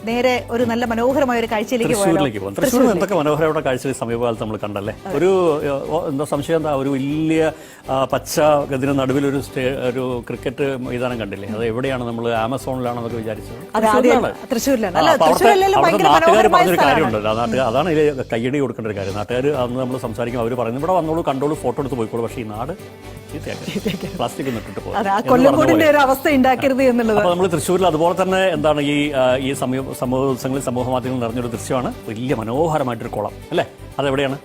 നേരെ ഒരു നല്ല മനോഹരമായ ഒരു കാഴ്ചയിലേക്ക് പോകാം. തൃശ്ശൂരിൽ എന്തൊക്കെ മനോഹരമായ കാഴ്ച സമീപകാലത്ത് നമ്മൾ കണ്ടല്ലേ. ഒരു എന്താ സംശയം, എന്താ ഒരു വലിയ പച്ച ഗതിന് നടുവിൽ ഒരു ക്രിക്കറ്റ് മൈതാനം കണ്ടില്ലേ? അത് എവിടെയാണ്? നമ്മൾ ആമസോണിലാണെന്നൊക്കെ വിചാരിച്ചത്. നാട്ടുകാർ പറഞ്ഞൊരു കാര്യമുണ്ടല്ലോ, അതാണ് ഇതിൽ കയ്യടി കൊടുക്കേണ്ട ഒരു കാര്യം. നാട്ടുകാർ അന്ന് നമ്മൾ സംസാരിക്കും, അവർ പറയുന്നത് ഇവിടെ വന്നോളൂ, കണ്ടോളൂ, ഫോട്ടോ എടുത്ത് പോയിക്കോളൂ. പക്ഷേ ഈ നാട് പ്ലാസ്റ്റിക് ഇട്ടിട്ട് പോകും. അപ്പോൾ നമ്മൾ തൃശ്ശൂരിൽ അതുപോലെ തന്നെ എന്താണ് ഈ സമൂഹങ്ങളിൽ സമൂഹ മാധ്യമങ്ങളിൽ നിറഞ്ഞൊരു ദൃശ്യമാണ്. വലിയ മനോഹരമായിട്ടൊരു കുളം അല്ലേ? അതെവിടെയാണ്?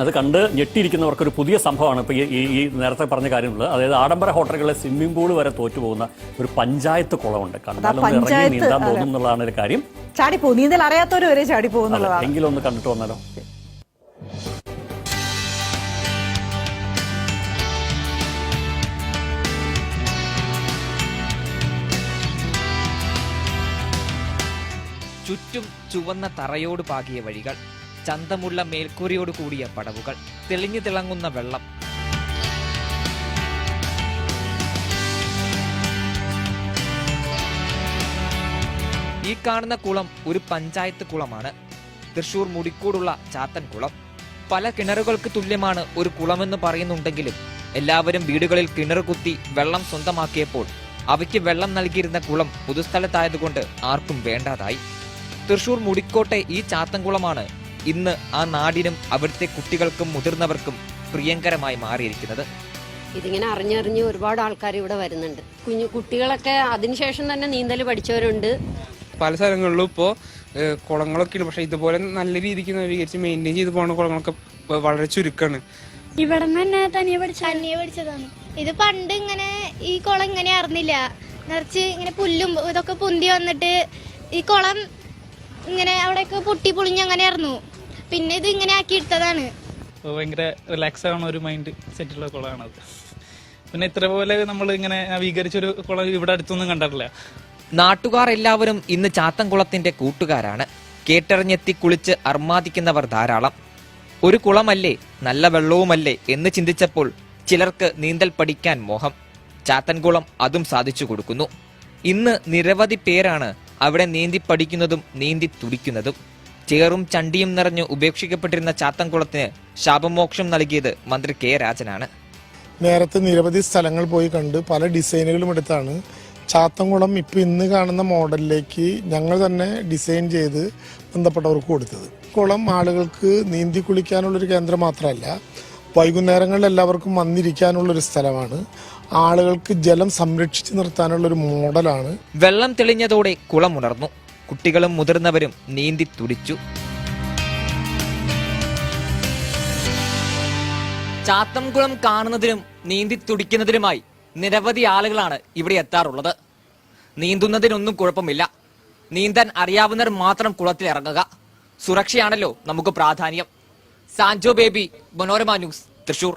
അത് കണ്ട് ഞെട്ടിയിരിക്കുന്നവർക്കൊരു പുതിയ സംഭവമാണ് ഇപ്പോൾ ഈ നേരത്തെ പറഞ്ഞ കാര്യമുള്ളത്. അതായത് ആഡംബര ഹോട്ടലുകളിലെ സ്വിമ്മിംഗ് പൂൾ വരെ തോറ്റുപോകുന്ന ഒരു പഞ്ചായത്ത് കുളമുണ്ട്. കണ്ടാലൊന്ന് ഇറങ്ങി നീന്താൻ തോന്നും എന്നുള്ളതാണ് ഒരു കാര്യം. ചാടിപ്പോ നീന്തൽ അറിയാത്തവർ വരെ ചാടിപ്പോകുന്നതാണ്. എങ്കിലും ഒന്ന് കണ്ടിട്ട് വന്നാലോ? ചുറ്റും ചുവന്ന തറയോട് പാകിയ വഴികൾ, ചന്തമുള്ള മേൽക്കൂരയോട് കൂടിയ പടവുകൾ, തെളിഞ്ഞു തിളങ്ങുന്ന വെള്ളം. ഈ കാണുന്ന കുളം ഒരു പഞ്ചായത്ത് കുളമാണ്. തൃശൂർ മുടിക്കൂടുള്ള ചാത്തൻകുളം. പല കിണറുകൾക്ക് തുല്യമാണ് ഒരു കുളമെന്ന് പറയുന്നുണ്ടെങ്കിലും എല്ലാവരും വീടുകളിൽ കിണർ കുത്തി വെള്ളം സ്വന്തമാക്കിയപ്പോൾ അവയ്ക്ക് വെള്ളം നൽകിയിരുന്ന കുളം പൊതുസ്ഥലത്തായതുകൊണ്ട് ആർക്കും വേണ്ടാതായി. തൃശൂർ മുടിക്കോട്ടെ ഈ ചാത്തൻകുളമാണ് ഇന്ന് ആ നാടിനും അവിടുത്തെ കുട്ടികൾക്കും മുതിർന്നവർക്കും പ്രിയങ്കരമായി മാറിയിരിക്കുന്നത്. ഇതിങ്ങനെ അറിഞ്ഞറിഞ്ഞ് ഒരുപാട് ആൾക്കാർ ഇവിടെ വരുന്നുണ്ട്. കുട്ടികളൊക്കെ അതിനുശേഷം തന്നെ നീന്തൽ പഠിച്ചവരുണ്ട്. പല സ്ഥലങ്ങളിലും ഇപ്പോൾ കുളങ്ങളൊക്കെ ഉണ്ട്. പക്ഷെ ഇതുപോലെ നല്ല രീതിക്ക് നവീകരിച്ച് മെയിൻറ്റെയിൻ ചെയ്ത് പോകുന്ന കുളങ്ങളൊക്കെ വളരെ ചുരുക്കമാണ്. ഇവിടെ തന്നെ തനിയെ പഠിച്ചതാണ്. ഇത് പണ്ട് ഇങ്ങനെ ഈ കുളം ഇങ്ങനെ അറിഞ്ഞില്ല. നിറച്ച് ഇങ്ങനെ പുല്ലും ഇതൊക്കെ പൊന്തി വന്നിട്ട് ഈ കുളം ഇങ്ങനെ അവിടെയൊക്കെ പൊട്ടി പൊളിഞ്ഞ് അങ്ങനെ ആയിരുന്നു. പിന്നെ ഇത് ഇങ്ങനെ ആക്കി ഇട്ടതാണ്. ഭയങ്കര റിലാക്സ് ആവുന്ന ഒരു മൈൻഡ് സെറ്റുള്ള കുളമാണത്. പിന്നെ ഇത്ര പോലെ നമ്മൾ ഇങ്ങനെ നവീകരിച്ചൊരു കുളം ഇവിടെ അടുത്തൊന്നും കണ്ടിട്ടില്ല. നാട്ടുകാർ എല്ലാവരും ഇന്ന് ചാത്തൻകുളത്തിന്റെ കൂട്ടുകാരാണ്. കേട്ടറിഞ്ഞെത്തി കുളിച്ച് അർമാദിക്കുന്നവർ ധാരാളം. ഒരു കുളമല്ലേ, നല്ല വെള്ളവുമല്ലേ എന്ന് ചിന്തിച്ചപ്പോൾ ചിലർക്ക് നീന്തൽ പഠിക്കാൻ മോഹം. ചാത്തൻകുളം അതും സാധിച്ചു കൊടുക്കുന്നു. ഇന്ന് നിരവധി പേരാണ് അവിടെ നീന്തി പഠിക്കുന്നതും നീന്തി തുടിക്കുന്നതും. ചേറും ചണ്ടിയും നിറഞ്ഞ് ഉപേക്ഷിക്കപ്പെട്ടിരുന്ന ചാത്തൻകുളത്തിന് ശാപമോക്ഷം നൽകിയത് മന്ത്രി കെ രാജനാണ്. നേരത്തെ നിരവധി സ്ഥലങ്ങൾ പോയി കണ്ട് പല ഡിസൈനുകളും എടുത്താണ് ചാത്തൻകുളം ഇന്ന് കാണുന്ന മോഡലിലേക്ക് ഞങ്ങൾ തന്നെ ഡിസൈൻ ചെയ്ത് ബന്ധപ്പെട്ടവർക്ക് കൊടുത്തത്. കുളം ആളുകൾക്ക് നീന്തി കുളിക്കാനുള്ളൊരു കേന്ദ്രം മാത്രമല്ല, വൈകുന്നേരങ്ങളിൽ എല്ലാവർക്കും വന്നിരിക്കാനുള്ളൊരു സ്ഥലമാണ്. ആളുകൾക്ക് ജലം സംരക്ഷിച്ചു നിർത്താനുള്ളൊരു മോഡലാണ്. വെള്ളം തെളിഞ്ഞതോടെ കുളം ഉണർന്നു. കുട്ടികളും മുതിർന്നവരും നീന്തി തുടിച്ചു. ചാത്തൻകുളം കാണുന്നതിനും നീന്തി തുടിക്കുന്നതിനുമായി നിരവധി ആളുകളാണ് ഇവിടെ എത്താറുള്ളത്. നീന്തുന്നതിനൊന്നും കുഴപ്പമില്ല. നീന്താൻ അറിയാവുന്നവർ മാത്രം കുളത്തിൽ ഇറങ്ങുക. സുരക്ഷയാണല്ലോ നമുക്ക് പ്രാധാന്യം. സാൻജോ ബേബി, മനോരമ ന്യൂസ്, തൃശൂർ.